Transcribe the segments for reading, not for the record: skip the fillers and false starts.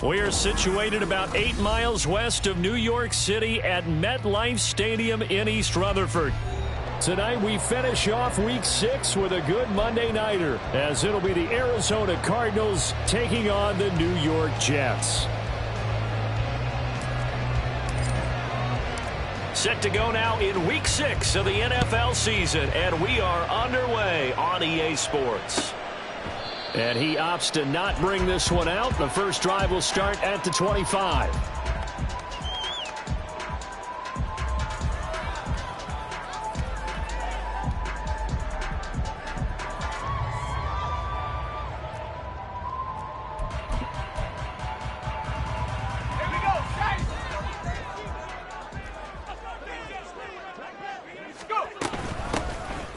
We are situated about 8 miles west of New York City at MetLife Stadium in East Rutherford. Tonight we finish off Week 6 with a good Monday nighter, as it'll be the Arizona Cardinals taking on the New York Jets. Set to go now in Week 6 of the NFL season, and we are underway on EA Sports. And he opts to not bring this one out. The first drive will start at the 25.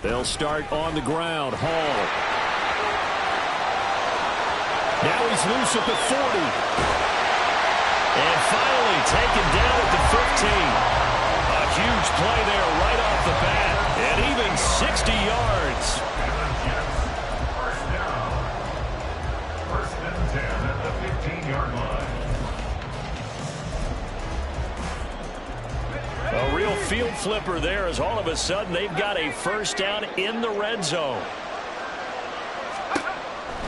They'll start on the ground. Hall. Now he's loose at the 40. And finally taken down at the 15. A huge play there right off the bat. And even 60 yards. First and 10 at the 15-yard line. A real field flipper there, as all of a sudden they've got a first down in the red zone.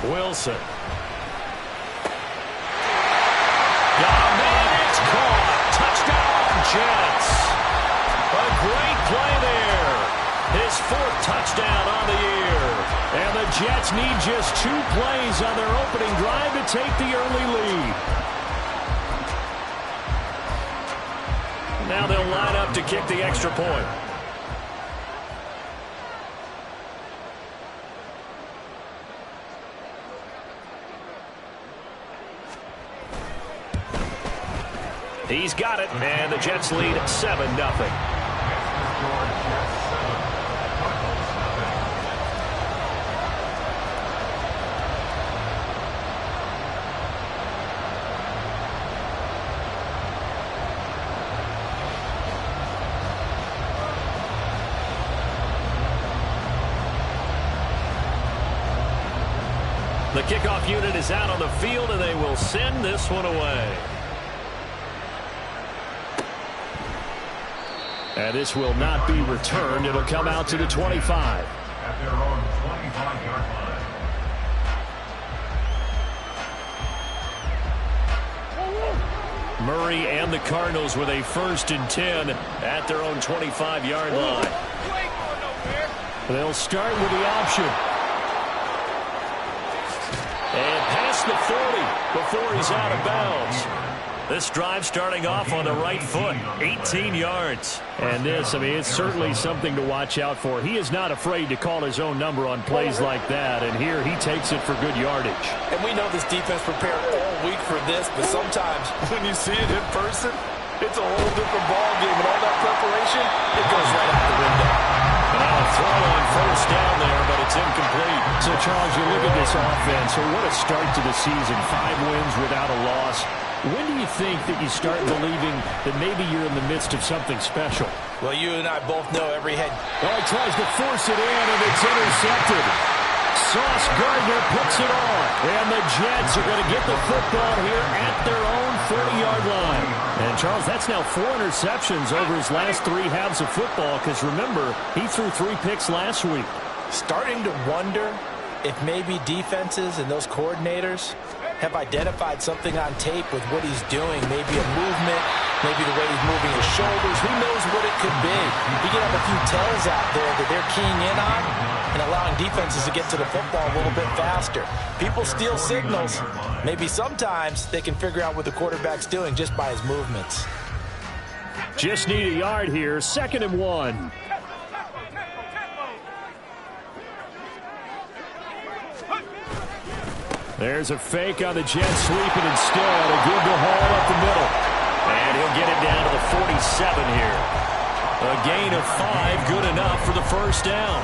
Wilson. It's caught. Touchdown, Jets. A great play there. His 4th touchdown on the year. And the Jets need just 2 plays on their opening drive to take the early lead. Now they'll line up to kick the extra point. He's got it, and the Jets lead 7-0. The kickoff unit is out on the field, and they will send this one away. And this will not be returned. It'll come out to the 25. At their own 25-yard line. Murray and the Cardinals with a 1st and 10 at their own 25-yard line. They'll start with the option. And past the 40 before he's out of bounds. This drive starting off on the right foot, 18 yards. And this, I mean, it's certainly something to watch out for. He is not afraid to call his own number on plays like that, and here he takes it for good yardage. And we know this defense prepared all week for this, but sometimes when you see it in person, it's a whole different ballgame, and all that preparation, it goes right out the window. And now a throw on 1st down there, but it's incomplete. So, Charles, you look at this offense, so what a start to the season. 5 wins without a loss. When do you think that you start believing that maybe you're in the midst of something special? Well, you and I both know every head. Oh, he tries to force it in, and it's intercepted. Sauce Gardner puts it on. And the Jets are going to get the football here at their own 40-yard line. And, Charles, that's now 4 interceptions over his last 3 halves of football, because, remember, he threw 3 picks last week. Starting to wonder if maybe defenses and those coordinators have identified something on tape with what he's doing. Maybe a movement, maybe the way he's moving his shoulders. Who knows what it could be? You can have a few tells out there that they're keying in on and allowing defenses to get to the football a little bit faster. People steal signals. Maybe sometimes they can figure out what the quarterback's doing just by his movements. Just need a yard here. 2nd and 1. There's a fake on the Jets sweeping instead. A give to Hall up the middle. And he'll get it down to the 47 here. A gain of 5, good enough for the first down.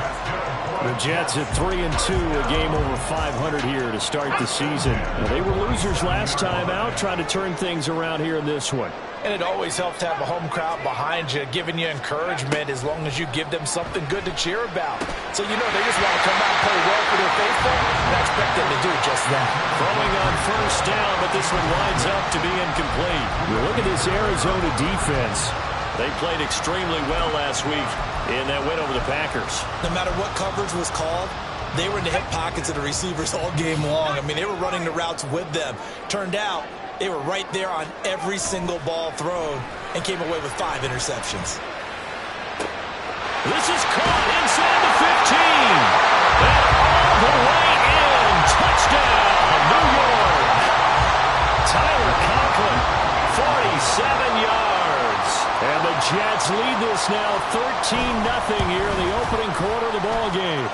The Jets at 3-2, a game over 500 here to start the season. Well, they were losers last time out, trying to turn things around here in this one. And it always helps to have a home crowd behind you, giving you encouragement as long as you give them something good to cheer about. So, you know, they just want to come out and play well for their faithful, and I expect them to do just that. Throwing on first down, but this one winds up to be incomplete. You look at this Arizona defense. They played extremely well last week in that win over the Packers. No matter what coverage was called, they were in the hip pockets of the receivers all game long. I mean, they were running the routes with them. Turned out, they were right there on every single ball thrown and came away with 5 interceptions. This is caught inside the 15. And all the way in. Touchdown, New York. Tyler Conklin, 47 yards. And the Jets lead this now 13-0 here in the opening quarter of the ball game.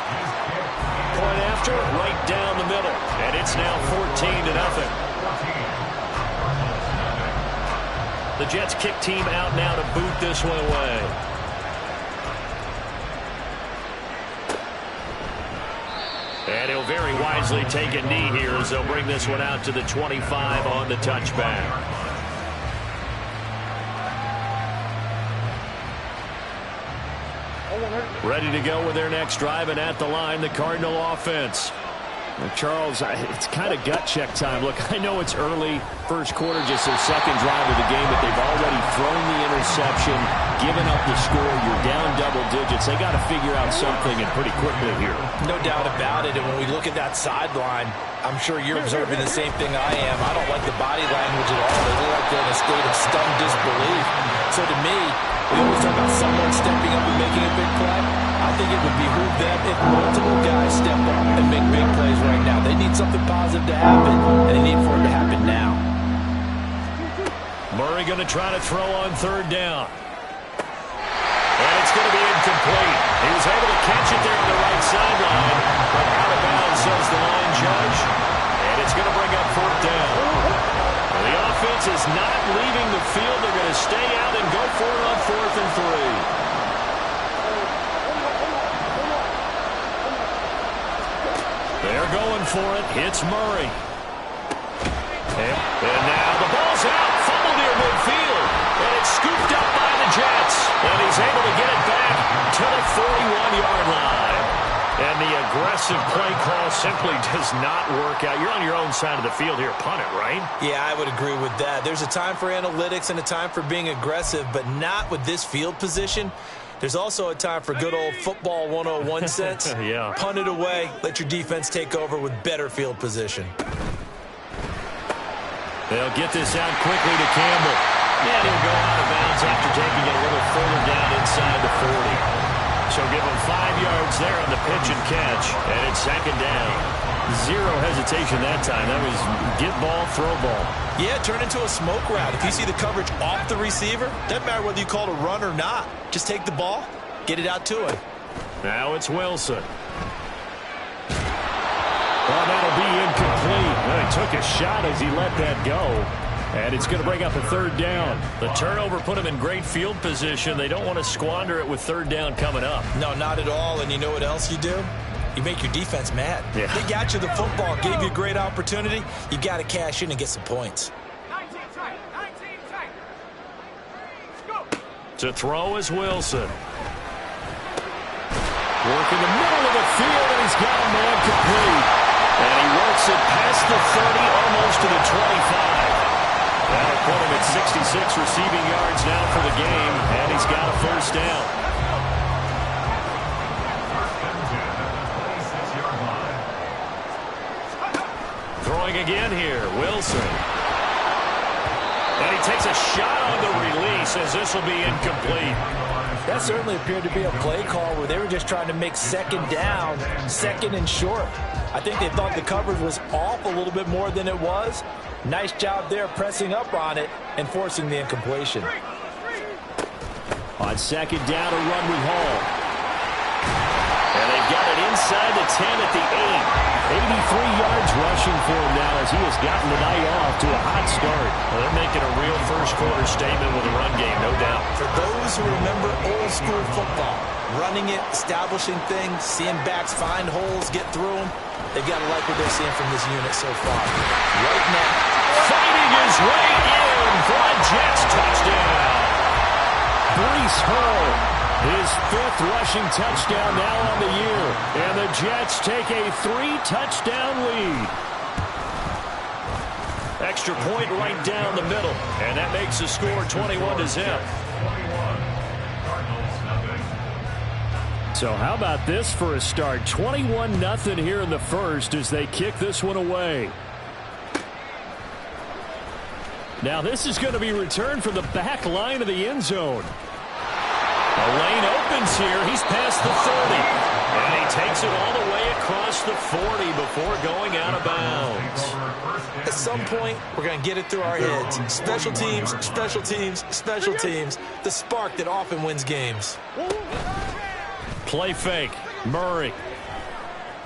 Point after, right down the middle. And it's now 14-0. The Jets kick team out now to boot this one away. And he'll very wisely take a knee here as they'll bring this one out to the 25 on the touchback. Ready to go with their next drive, and at the line, the Cardinal offense. Well, Charles, it's kind of gut check time. Look, I know it's early, first quarter, just their second drive of the game, but they've already thrown the interception, given up the score. You're down double digits. They got to figure out something, and pretty quickly here. No doubt about it. And when we look at that sideline, I'm sure you're observing the same thing I am. I don't like the body language at all. They look like they're in a state of stunned disbelief. So to me, we always talk about someone stepping up and making a big play. I think it would behoove them if multiple guys step up and make big plays right now. They need something positive to happen, and they need for it to happen now. Murray going to try to throw on third down. And it's going to be incomplete. He was able to catch it there on the right sideline, but out of bounds, says the line judge. And it's going to bring up fourth down. Well, the offense is not leaving the field. They're going to stay out and go for it on 4th and 3. They're going for it. It's Murray. And now the ball's out. Fumble near midfield. And it's scooped up by the Jets. And he's able to get it back to the 41-yard line. And the aggressive play call simply does not work out. You're on your own side of the field here. Punt it, right? Yeah, I would agree with that. There's a time for analytics and a time for being aggressive, but not with this field position. There's also a time for good old football 101 sense. Yeah. Punt it away. Let your defense take over with better field position. They'll get this out quickly to Campbell. And he'll go out of bounds after taking it a little further down inside the 40. So give him 5 yards there on the pitch and catch. And it's second down. Zero hesitation that time. That was get ball, throw ball. Yeah, turn into a smoke route. If you see the coverage off the receiver, doesn't matter whether you call it a run or not. Just take the ball, get it out to him. Now it's Wilson. Well, that'll be incomplete. Well, he took a shot as he let that go. And it's going to bring up a third down. The turnover put him in great field position. They don't want to squander it with third down coming up. No, not at all. And you know what else you do? You make your defense mad. Yeah. They got you the football, gave you a great opportunity. You got to cash in and get some points. To throw is Wilson. Working the middle of the field, and he's got a man complete. And he works it past the 30, almost to the 25. That'll put him at 66 receiving yards now for the game, and he's got a first down. Throwing again here, Wilson. And he takes a shot on the release as this will be incomplete. That certainly appeared to be a play call where they were just trying to make second down, second and short. I think they thought the coverage was off a little bit more than it was. Nice job there pressing up on it and forcing the incompletion. On second down, a run with Hall. And they've got it inside the 10 at the 8. yards rushing for him now as he has gotten the night off to a hot start. Well, they're making a real first-quarter statement with a run game, no doubt. For those who remember old-school football, running it, establishing things, seeing backs find holes, get through them, they've got to like what they're seeing from this unit so far. Right now, fighting his way in for a Jets touchdown. Breece Hall, his 5th rushing touchdown now on the year. And the Jets take a 3-touchdown lead. Extra point right down the middle. And that makes the score 21-0. So how about this for a start? 21-0 here in the first as they kick this one away. Now this is going to be returned from the back line of the end zone. A lane opens here. He's past the 30. And he takes it all the way across the 40 before going out of bounds. at some point, we're going to get it through our heads. Special teams, special teams, special teams. The spark that often wins games. Play fake. Murray.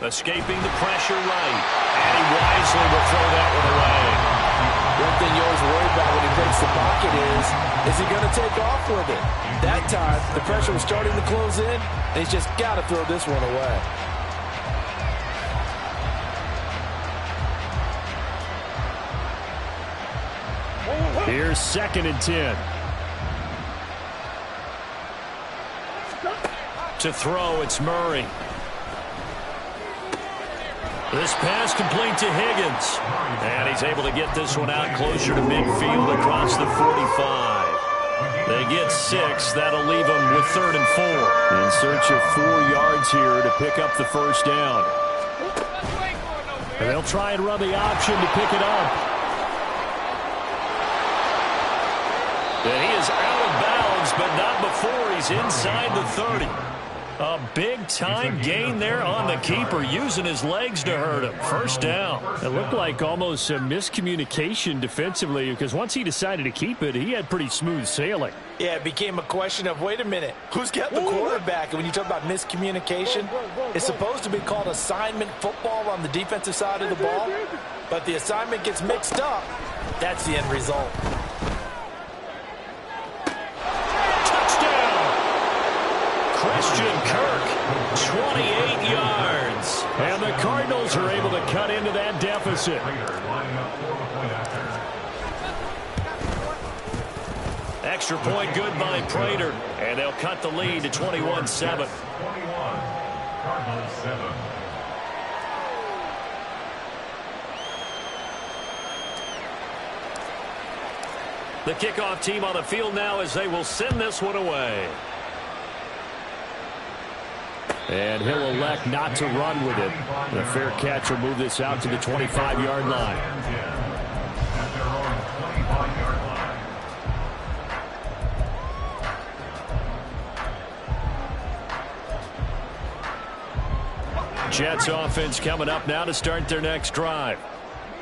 Escaping the pressure right. And he wisely will throw that one away. One thing you always worry about when he breaks the pocket is he going to take off with it? That time, the pressure was starting to close in, and he's just got to throw this one away. Here's 2nd and 10. To throw, it's Murray. This pass complete to Higgins. And he's able to get this one out closer to midfield across the 45. They get 6. That'll leave them with 3rd and 4. In search of 4 yards here to pick up the first down. And they'll try and run the option to pick it up. And he is out of bounds, but not before he's inside the 30. A big-time gain there on the keeper, using his legs to hurt him. First down. It looked like almost a miscommunication defensively, because once he decided to keep it, he had pretty smooth sailing. Yeah, it became a question of, wait a minute, who's got the quarterback? And when you talk about miscommunication, it's supposed to be called assignment football on the defensive side of the ball, but the assignment gets mixed up. That's the end result. Christian Kirk, 28 yards. And the Cardinals are able to cut into that deficit. Extra point good by Prater. And they'll cut the lead to 21-7. Cardinals 7. The kickoff team on the field now as they will send this one away. And he'll elect not to run with it. The fair catch will move this out to the 25-yard line. At their own 25-yard line. Jets offense coming up now to start their next drive.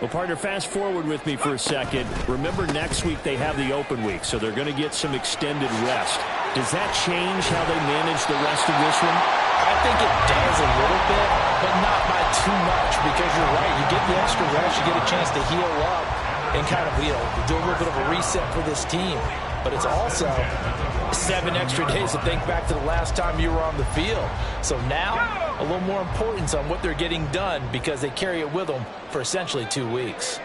Well, partner, fast forward with me for a second. Remember, next week they have the open week, so they're going to get some extended rest. Does that change how they manage the rest of this one? I think it does a little bit, but not by too much, because you're right. You get the extra rest, you get a chance to heal up and kind of, do a little bit of a reset for this team. But it's also 7 extra days to think back to the last time you were on the field. So now, a little more importance on what they're getting done because they carry it with them for essentially 2 weeks.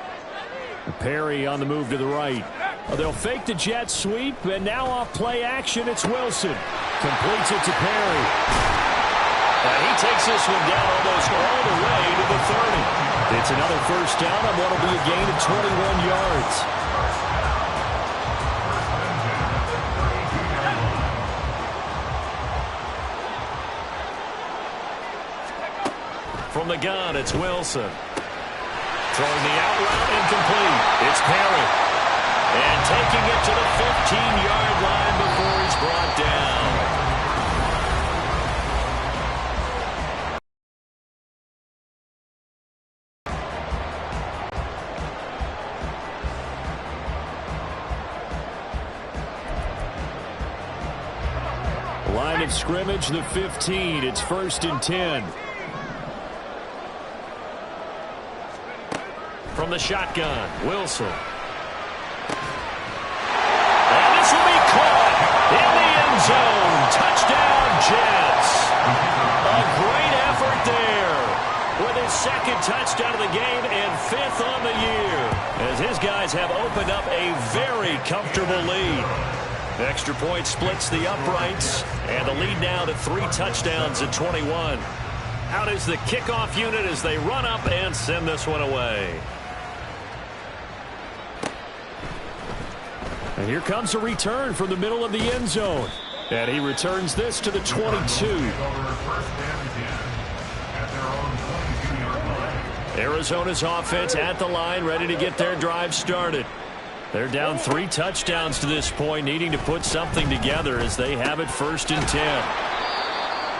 Perry on the move to the right. They'll fake the jet sweep, and now off play action, it's Wilson. Completes it to Perry. And he takes this one down almost all the way to the 30. It's another first down on what will be a gain of 21 yards. From the gun, it's Wilson. Throwing the out route incomplete. It's Perry. And taking it to the 15-yard line before he's brought down. Line of scrimmage, the 15. It's 1st and 10. From the shotgun, Wilson. And this will be caught in the end zone. Touchdown, Jets. A great effort there with his second touchdown of the game and 5th on the year, as his guys have opened up a very comfortable lead. Extra point splits the uprights, and the lead now to 3 touchdowns at 21. Out is the kickoff unit as they run up and send this one away. And here comes a return from the middle of the end zone. And he returns this to the 22. Arizona's offense at the line, ready to get their drive started. They're down 3 touchdowns to this point, needing to put something together as they have it 1st and 10.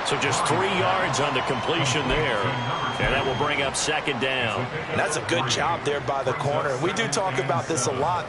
So just 3 yards on the completion there, and that will bring up 2nd down. And that's a good job there by the corner. We do talk about this a lot.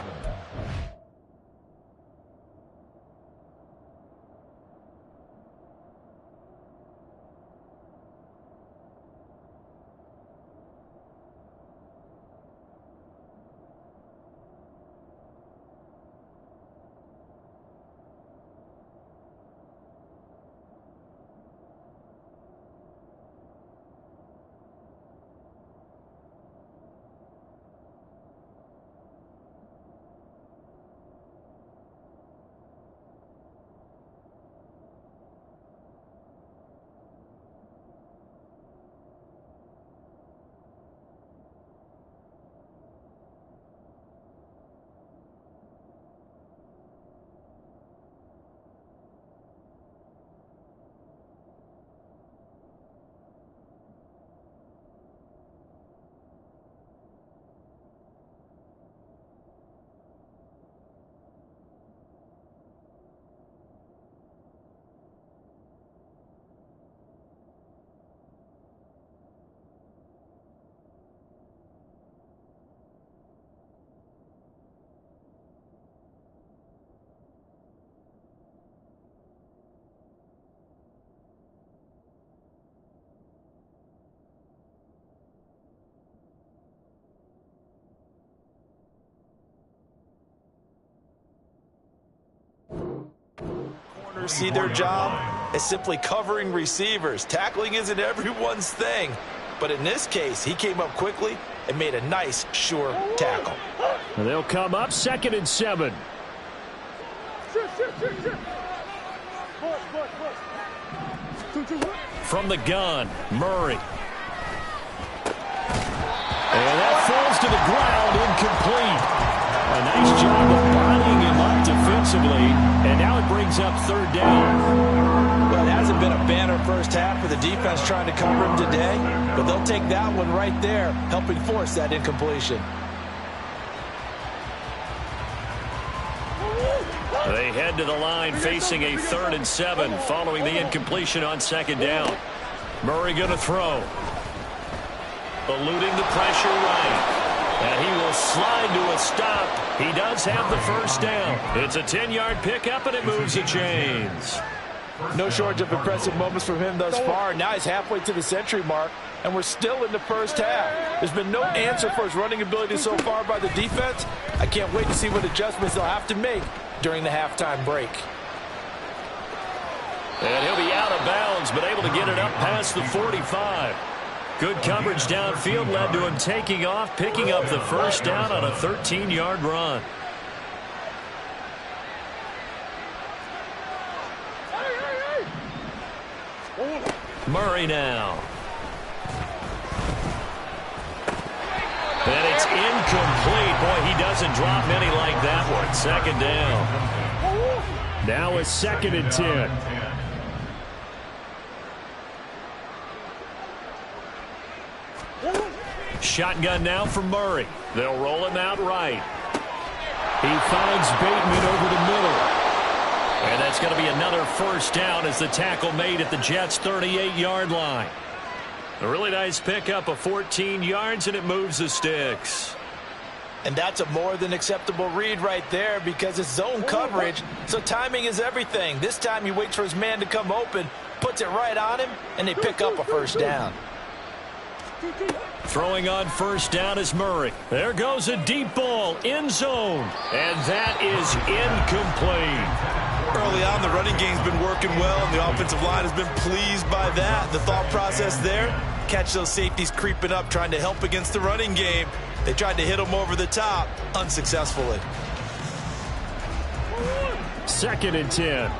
See their job as simply covering receivers. Tackling isn't everyone's thing, but in this case, he came up quickly and made a nice, sure tackle. And they'll come up 2nd and 7. From the gun, Murray. And that falls to the ground, incomplete. A nice job of bodying him up defensively, and now it brings up 3rd down. Well, it hasn't been a banner first half for the defense trying to cover him today, but they'll take that one right there, helping force that incompletion. They head to the line facing a 3rd and 7 following the incompletion on 2nd down. Murray going to throw. Eluding the pressure right. And he will slide to a stop. He does have the 1st down. It's a 10-yard pickup, and it moves the chains. No shortage of impressive moments from him thus far. Now he's halfway to the century mark, and we're still in the first half. There's been no answer for his running ability so far by the defense. I can't wait to see what adjustments they'll have to make during the halftime break. And he'll be out of bounds, but able to get it up past the 45. Good coverage downfield led to him taking off, picking up the 1st down on a 13-yard run. Murray now. And it's incomplete. Boy, he doesn't drop many like that one. 2nd down. Now it's 2nd and 10. Shotgun now for Murray. They'll roll him out right. He finds Bateman over the middle. And that's going to be another 1st down as the tackle made at the Jets' 38-yard line. A really nice pickup of 14 yards, and it moves the sticks. And that's a more than acceptable read right there because it's zone coverage, so timing is everything. This time he waits for his man to come open, puts it right on him, and they pick up a 1st down. Throwing on first down is Murray. There goes a deep ball, end zone. And that is incomplete. Early on, the running game's been working well, and the offensive line has been pleased by that. The thought process there, catch those safeties creeping up, trying to help against the running game. They tried to hit them over the top, unsuccessfully. 2nd and 10.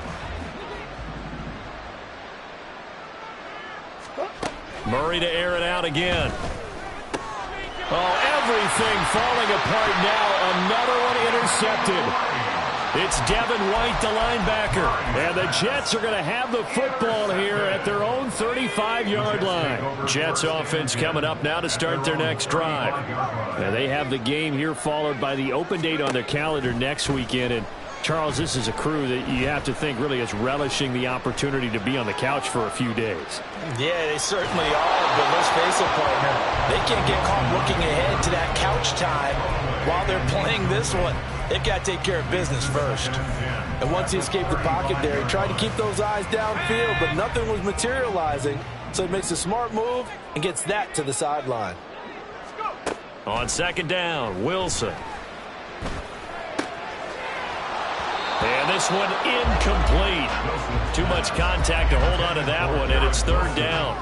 Murray to air it out again. Oh, everything falling apart now. Another one intercepted. It's Devin White, the linebacker. And the Jets are going to have the football here at their own 35-yard line. Jets offense coming up now to start their next drive. And they have the game here followed by the open date on their calendar next weekend. And Charles, this is a crew that you have to think really is relishing the opportunity to be on the couch for a few days. Yeah, they certainly are, but let's face it, partner. They can't get caught looking ahead to that couch time while they're playing this one. They've got to take care of business first. And once he escaped the pocket there, he tried to keep those eyes downfield, but nothing was materializing. So he makes a smart move and gets that to the sideline. On 2nd down, Wilson. And this one incomplete. Too much contact to hold on to that one, and it's 3rd down.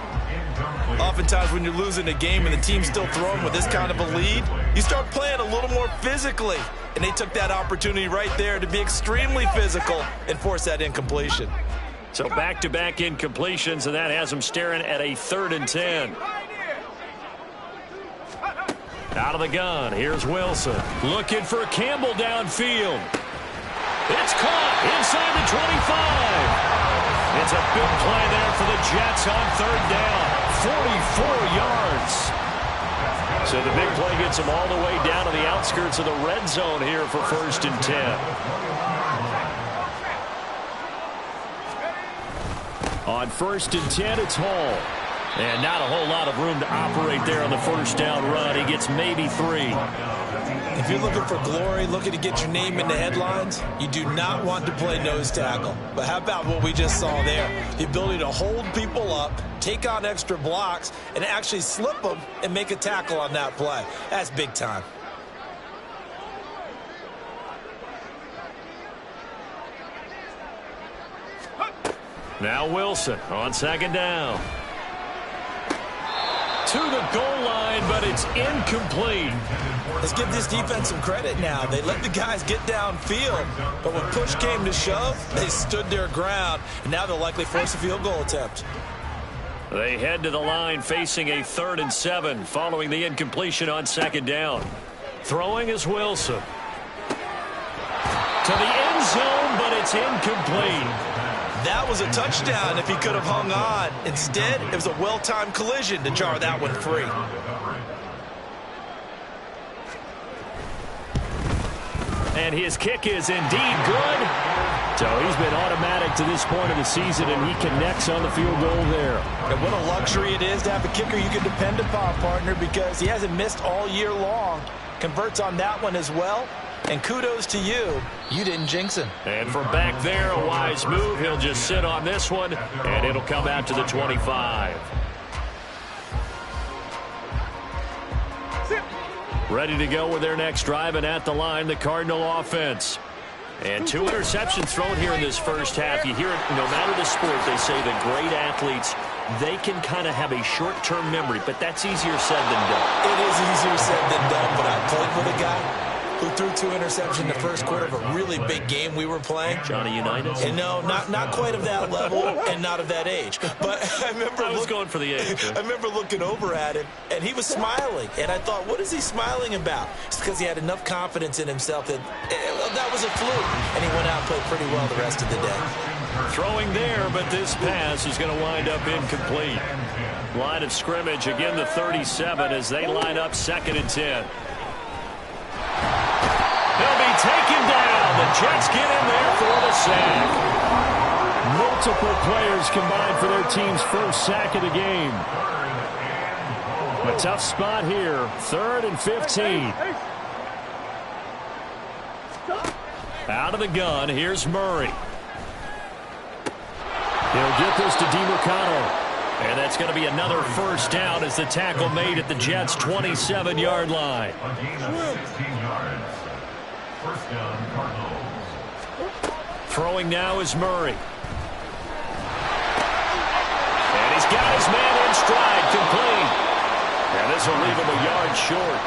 Oftentimes when you're losing a game and the team's still throwing with this kind of a lead, you start playing a little more physically. And they took that opportunity right there to be extremely physical and force that incompletion. So back-to-back incompletions, and that has them staring at a 3rd and 10. Out of the gun, here's Wilson. Looking for Campbell downfield. It's caught inside the 25. It's a big play there for the Jets on 3rd down. 44 yards. So the big play gets them all the way down to the outskirts of the red zone here for 1st and 10. On 1st and 10, it's Hall. And not a whole lot of room to operate there on the 1st down run. He gets maybe 3. If you're looking for glory, looking to get your name in the headlines, you do not want to play nose tackle. But how about what we just saw there? The ability to hold people up, take on extra blocks, and actually slip them and make a tackle on that play. That's big time. Now Wilson on 2nd down. To the goal line, but it's incomplete. Let's give this defense some credit now. They let the guys get downfield, but when push came to shove, they stood their ground, and now they'll likely force a field goal attempt. They head to the line facing a 3rd and 7 following the incompletion on 2nd down. Throwing is Wilson. To the end zone, but it's incomplete. That was a touchdown if he could have hung on. Instead, it was a well-timed collision to jar that one free. And his kick is indeed good. So he's been automatic to this point of the season, and he connects on the field goal there. And what a luxury it is to have a kicker you can depend upon, partner, because he hasn't missed all year long. Converts on that one as well. And kudos to you. You didn't jinx him. And from back there, a wise move. He'll just sit on this one, and it'll come out to the 25. Ready to go with their next drive, and at the line, the Cardinal offense. And 2 interceptions thrown here in this first half. You hear it, no matter the sport, they say that great athletes, they can kind of have a short-term memory, but that's easier said than done. It is easier said than done, but I played with a guy who threw 2 interceptions in the first quarter of a really big game we were playing. Johnny Unitas? And no, not quite of that level and not of that age. But I was going for the age. I remember looking over at him, and he was smiling. And I thought, what is he smiling about? It's because he had enough confidence in himself that that was a fluke. And he went out and played pretty well the rest of the day. Throwing there, but this pass is going to wind up incomplete. Line of scrimmage, again the 37 as they line up 2nd and 10. He'll be taken down. The Jets get in there for the sack. Multiple players combined for their team's first sack of the game. A tough spot here. 3rd and 15. Out of the gun, here's Murray. He'll get this to DeMarcano. And that's going to be another first down as the tackle made at the Jets' 27-yard line. A gain of 16 yards. First down, Cardinals. Throwing now is Murray. And he's got his man in stride, complete. And this will leave him a yard short.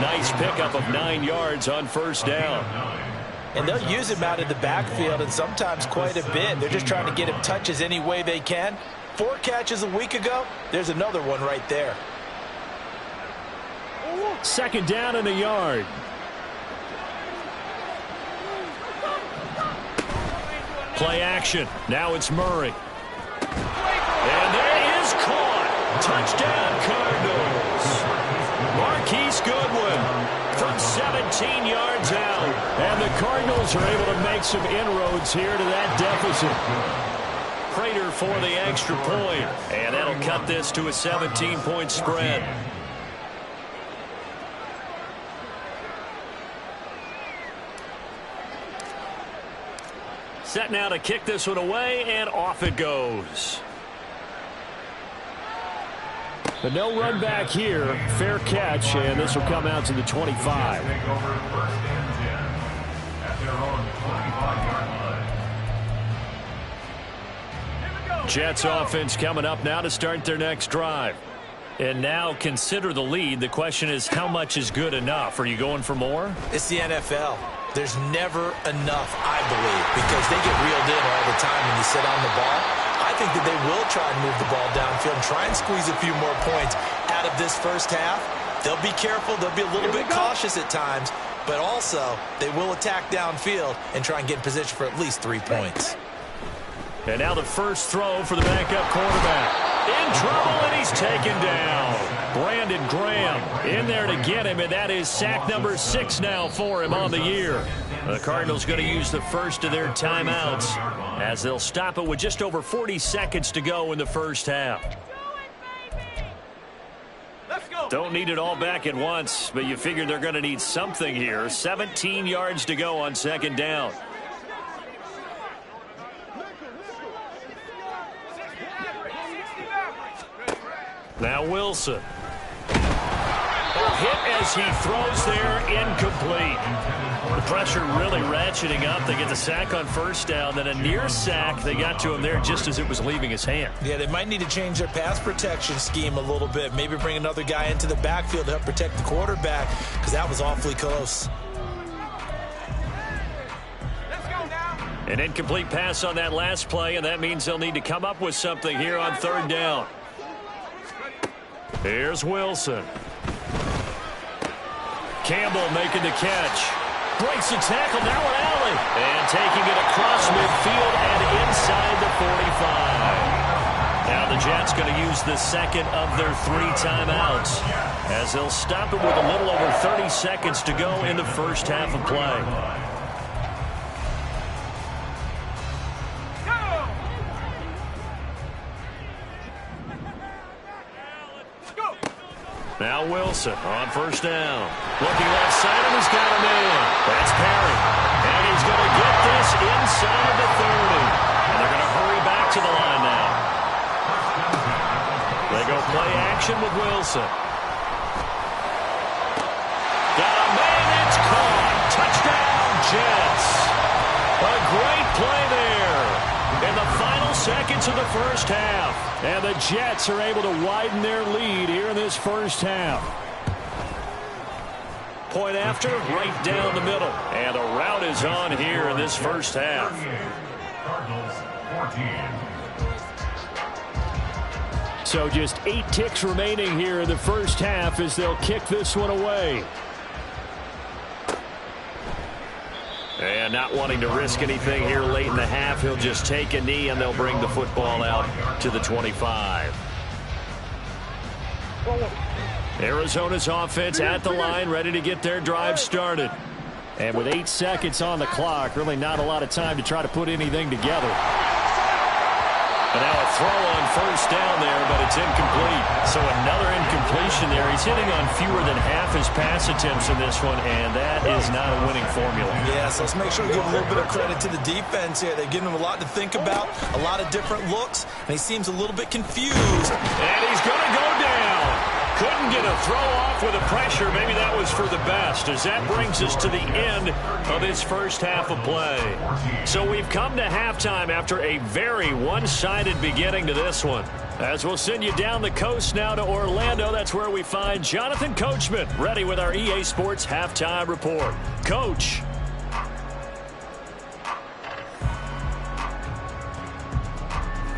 Nice pickup of 9 yards on first down. And they'll use him out of the backfield, and sometimes quite a bit. They're just trying to get him touches any way they can. 4 catches a week ago. There's another one right there. Second down and a yard. Play action. Now it's Murray. And that is caught. Touchdown, Cardinals. Marquise Goodwin from 17 yards out. And the Cardinals are able to make some inroads here to that deficit. Prater for the extra point. And that'll cut this to a 17-point spread. Set now to kick this one away, and off it goes. But no run back here. Fair catch, and this will come out to the 25. Take over first and 10 at their own 25-yard line. Jets offense coming up now to start their next drive. And now consider the lead. The question is, how much is good enough? Are you going for more? It's the NFL. There's never enough, I believe, because they get reeled in all the time when you sit on the ball. I think that they will try and move the ball downfield and try and squeeze a few more points out of this first half. They'll be careful. They'll be a little bit cautious at times, but also they will attack downfield and try and get in position for at least 3 points. And now the first throw for the backup quarterback. In trouble, and he's taken down. Brandon Graham in there to get him, and that is sack number 6 now for him on the year. The Cardinals going to use the first of their timeouts as they'll stop it with just over 40 seconds to go in the first half. Don't need it all back at once, but you figure they're going to need something here. 17 yards to go on second down. Now Wilson. Hit as he throws there, incomplete. The pressure really ratcheting up. They get the sack on first down, then a near sack. They got to him there just as it was leaving his hand. Yeah, they might need to change their pass protection scheme a little bit. Maybe bring another guy into the backfield to help protect the quarterback, because that was awfully close. An incomplete pass on that last play, and that means they'll need to come up with something here on third down. Here's Wilson. Campbell making the catch. Breaks the tackle, now an alley. And taking it across midfield and inside the 45. Now the Jets going to use the second of their 3 timeouts as they'll stop it with a little over 30 seconds to go in the first half of play. Now Wilson on first down. Looking left side, and he's got him in. That's Perry. And he's going to get this inside the 30. And they're going to hurry back to the line now. They go play action with Wilson. Got a man, it's caught. Touchdown, Jets. A great play there in the final seconds of the first half. And the Jets are able to widen their lead here in this first half. Point after, right down the middle. And the route is on here in this first half. Cardinals 14. So just 8 ticks remaining here in the first half as they'll kick this one away. And not wanting to risk anything here late in the half, he'll just take a knee and they'll bring the football out to the 25. Arizona's offense at the line, ready to get their drive started. And with 8 seconds on the clock, really not a lot of time to try to put anything together. And now a throw on first down there, but it's incomplete. So another incompletion there. He's hitting on fewer than half his pass attempts in this one, and that is not a winning formula. Yes, let's make sure we give a little bit of credit to the defense here. They're giving him a lot to think about, a lot of different looks, and he seems a little bit confused. And he's going to go down. Couldn't get a throw off with the pressure. Maybe that was for the best, as that brings us to the end of his first half of play. So we've come to halftime after a very one-sided beginning to this one. As we'll send you down the coast now to Orlando, that's where we find Jonathan Coachman ready with our EA Sports Halftime Report. Coach.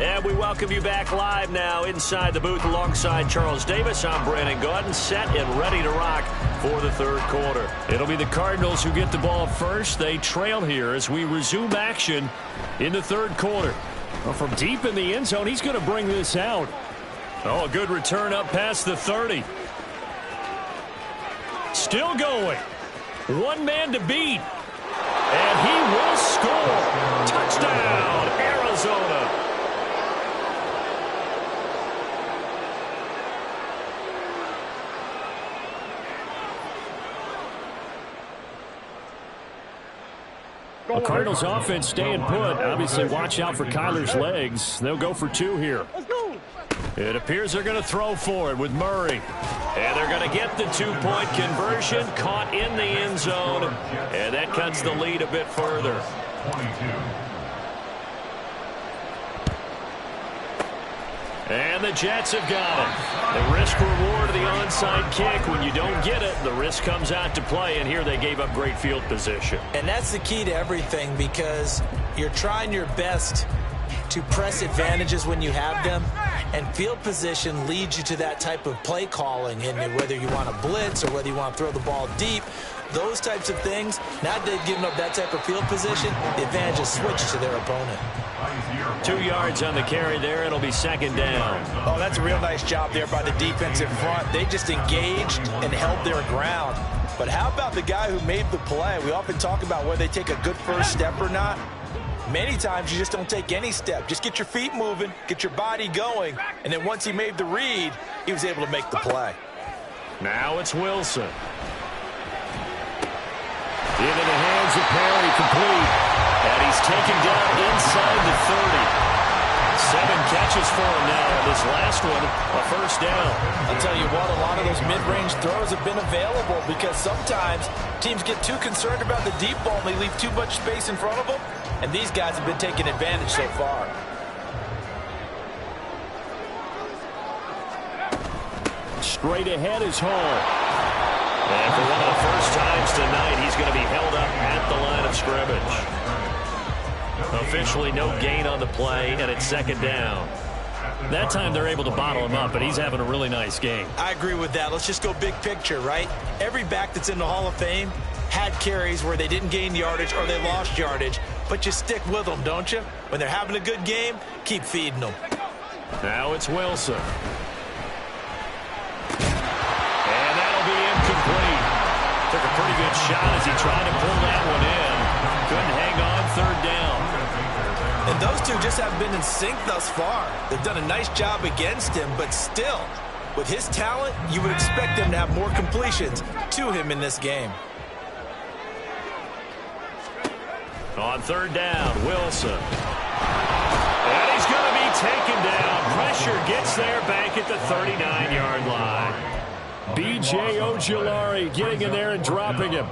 And we welcome you back live now inside the booth alongside Charles Davis. I'm Brandon Gaudin, set and ready to rock for the third quarter. It'll be the Cardinals who get the ball first. They trail here as we resume action in the third quarter. Well, from deep in the end zone, he's going to bring this out. Oh, a good return up past the 30. Still going. One man to beat. And he will score. Touchdown, Arizona. The Cardinals offense staying put. Obviously, watch out for Kyler's legs. They'll go for two here. It appears they're going to throw for it with Murray. And they're going to get the two-point conversion. Caught in the end zone. And that cuts the lead a bit further. 22. And the Jets have got it. The risk-reward of the onside kick. When you don't get it, the risk comes out to play. And here they gave up great field position. And that's the key to everything, because you're trying your best to press advantages when you have them. And field position leads you to that type of play calling. And whether you want to blitz or whether you want to throw the ball deep, those types of things, now that they've given up that type of field position, the advantage is switched to their opponent. 2 yards on the carry there. It'll be second down. Oh, that's a real nice job there by the defense in front. They just engaged and held their ground. But how about the guy who made the play? We often talk about whether they take a good first step or not. Many times you just don't take any step. Just get your feet moving, get your body going, and then once he made the read, he was able to make the play. Now it's Wilson. Into the hands of Perry, complete. And he's taken down inside the 30. 7 catches for him now. This last one, a first down. I'll tell you what, a lot of those mid-range throws have been available because sometimes teams get too concerned about the deep ball and they leave too much space in front of them. And these guys have been taking advantage so far. Straight ahead is Hall. And for one of the first times tonight, he's going to be held up at the line of scrimmage. Officially no gain on the play, and it's second down. That time they're able to bottle him up, but he's having a really nice game. I agree with that. Let's just go big picture, right? Every back that's in the Hall of Fame had carries where they didn't gain yardage or they lost yardage, but you stick with them, don't you? When they're having a good game, keep feeding them. Now it's Wilson. And that'll be incomplete. Took a pretty good shot as he tried to pull that one in. Couldn't hang on, third down. And those two just haven't been in sync thus far. They've done a nice job against him, but still, with his talent, you would expect them to have more completions to him in this game. On third down, Wilson. And he's going to be taken down. Pressure gets there back at the 39-yard line. B.J. Ojulari getting in there and dropping him.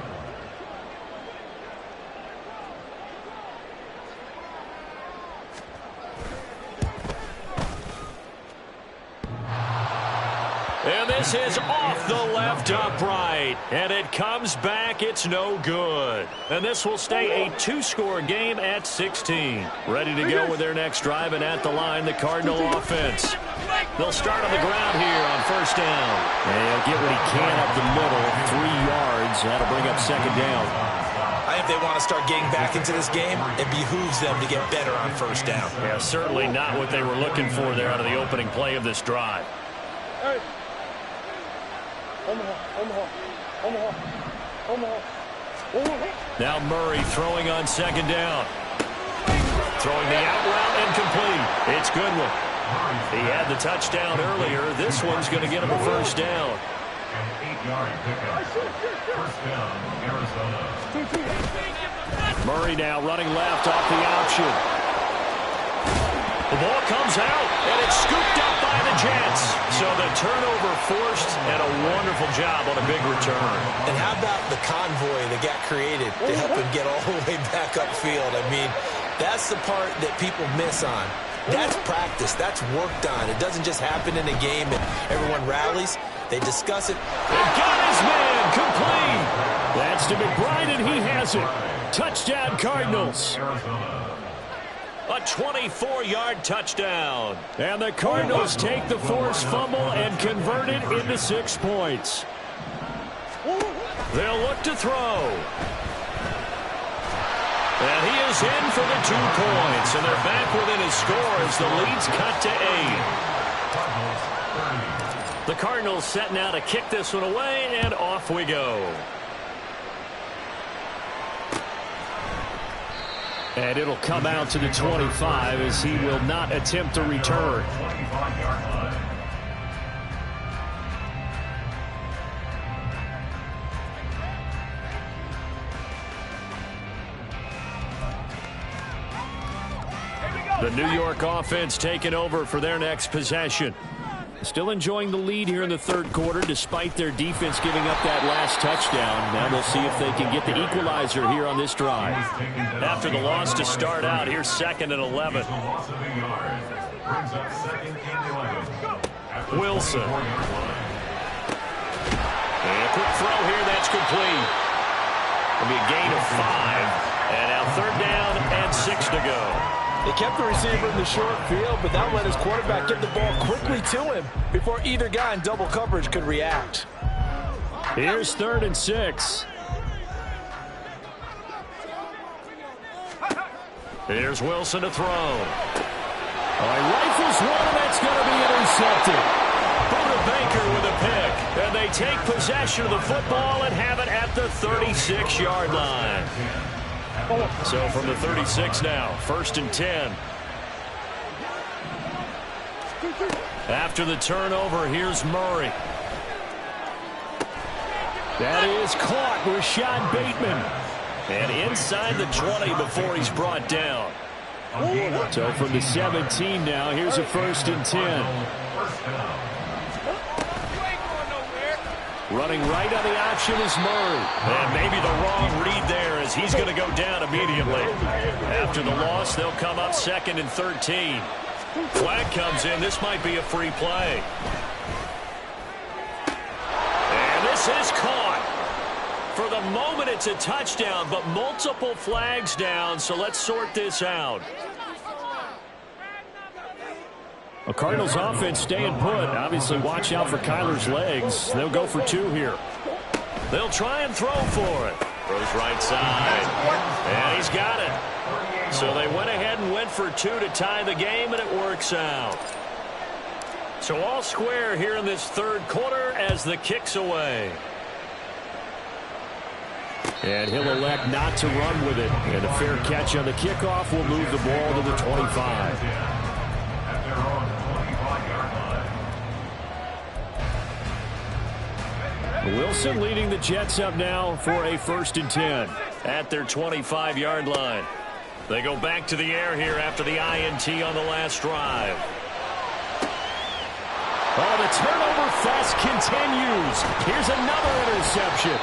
And this is off the left upright. And it comes back. It's no good. And this will stay a 2-score game at 16. Ready to go with their next drive, and at the line, the Cardinal offense. They'll start on the ground here on first down. And he'll get what he can up the middle, 3 yards. That'll bring up second down. I think they want to start getting back into this game. It behooves them to get better on first down. Yeah, certainly not what they were looking for there out of the opening play of this drive. Now Murray throwing on second down. Throwing the out route incomplete. It's Goodwin. He had the touchdown earlier. This one's going to get him a first down. An 8-yard pickup. First down, Arizona. Murray now running left off the option. The ball comes out, and it's scooped up by the Jets. So the turnover forced, and a wonderful job on a big return. And how about the convoy that got created to help him get all the way back upfield? I mean, that's the part that people miss on. That's practice. That's worked on. It doesn't just happen in a game and everyone rallies. They discuss it. They got his man complete. That's to McBride, and he has it. Touchdown, Cardinals. A 24-yard touchdown. And the Cardinals take the forced fumble and convert it into 6 points. They'll look to throw. And he is in for the 2 points. And they're back within his score as the lead's cut to 8. The Cardinals set now to kick this one away, and off we go. And it'll come out to the 25 as he will not attempt a return. The New York offense taking over for their next possession. Still enjoying the lead here in the third quarter despite their defense giving up that last touchdown. Now they'll see if they can get the equalizer here on this drive. After the loss to start out, here's 2nd and 11. Wilson. And a quick throw here, that's complete. It'll be a gain of 5. And now 3rd down and 6 to go. They kept the receiver in the short field, but that let his quarterback get the ball quickly to him before either guy in double coverage could react. Here's 3rd and 6. Here's Wilson to throw. Rifles one, and that's going to be intercepted. Buda Baker with a pick. And they take possession of the football and have it at the 36-yard line. So from the 36 now, 1st and 10. After the turnover, here's Murray. That is caught. Rashad Bateman. And inside the 20 before he's brought down. So from the 17 now, here's a 1st and 10. Running right on the option is Murray. And maybe the wrong read there as he's going to go down immediately. After the loss, they'll come up 2nd and 13. Flag comes in. This might be a free play. And this is caught. For the moment, it's a touchdown, but multiple flags down, so let's sort this out. A Cardinals offense staying put. Obviously, watch out for Kyler's legs. They'll go for 2 here. They'll try and throw for it. Throws right side. And he's got it. So they went ahead and went for 2 to tie the game, and it works out. So all square here in this 3rd quarter as the kick's away. And he'll elect not to run with it. And a fair catch on the kickoff will move the ball to the 25. Wilson leading the Jets up now for a 1st and 10. At their 25-yard line. They go back to the air here after the INT on the last drive. Oh, the turnover fest continues. Here's another interception.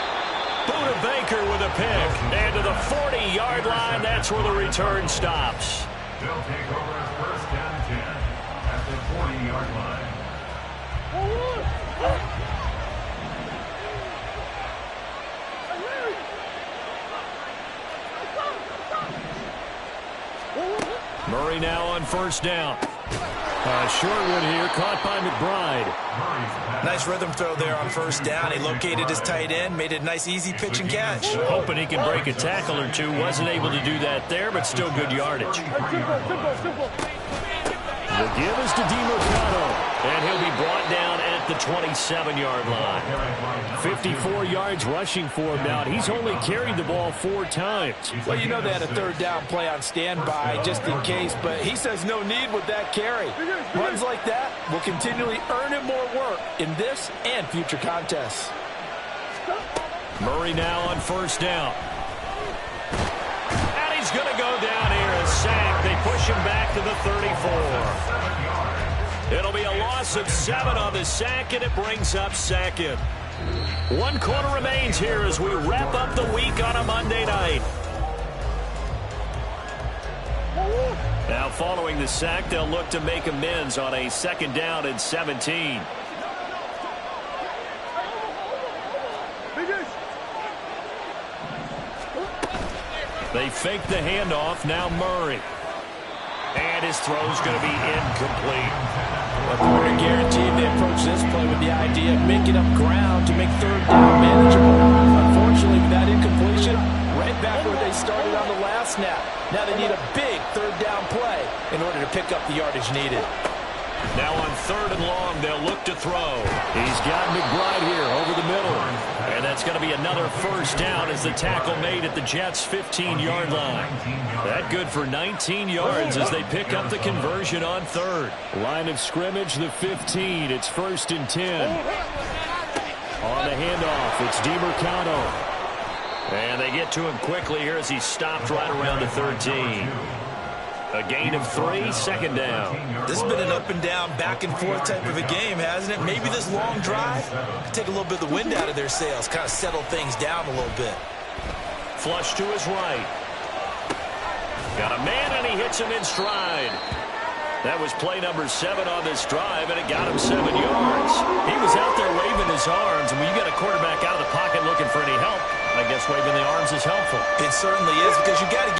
Buda Baker with a pick. And to the 40-yard line, that's where the return stops. They'll take over 1st and 10 at the 40-yard line. Murray now on 1st down. Short one here, caught by McBride. Nice rhythm throw there on 1st down. He located his tight end, made it a nice easy pitch and catch. Hoping he can break a tackle or 2. Wasn't able to do that there, but still good yardage. The give is to DiMercado. And he'll be brought down at at the 27-yard line. 54 yards rushing for him now. He's only carried the ball 4 times. Well, you know they had a third down play on standby just in case, but he says no need with that carry. Runs like that will continually earn him more work in this and future contests. Murray now on first down. And he's going to go down here, a sack. They push him back to the 34. It'll be a loss of 7 on the sack, and it brings up second. 1 quarter remains here as we wrap up the week on a Monday night. Now following the sack, they'll look to make amends on a 2nd down and 17. They fake the handoff. Now Murray. And his throw's going to be incomplete. Well, quarter guaranteed they approach this play with the idea of making up ground to make 3rd down manageable. Unfortunately, with that incompletion, right back where they started on the last snap. Now they need a big 3rd down play in order to pick up the yardage needed. Now on 3rd and long, they'll look to throw. He's got McBride here over the middle. And that's going to be another 1st down as the tackle made at the Jets' 15-yard line. That good for 19 yards as they pick up the conversion on 3rd. Line of scrimmage, the 15. It's 1st and 10. On the handoff, it's DiMercado. And they get to him quickly here as he's stopped right around the 13. A gain of 3, 2nd down. This has been an up-and-down, back-and-forth type of a game, hasn't it? Maybe this long drive could take a little bit of the wind out of their sails, kind of settle things down a little bit. Flush to his right. Got a man, and he hits him in stride. That was play number 7 on this drive, and it got him 7 yards. He was out there waving his arms, and when you got a quarterback out of the pocket looking for any help, I guess waving the arms is helpful. It certainly is, because you got to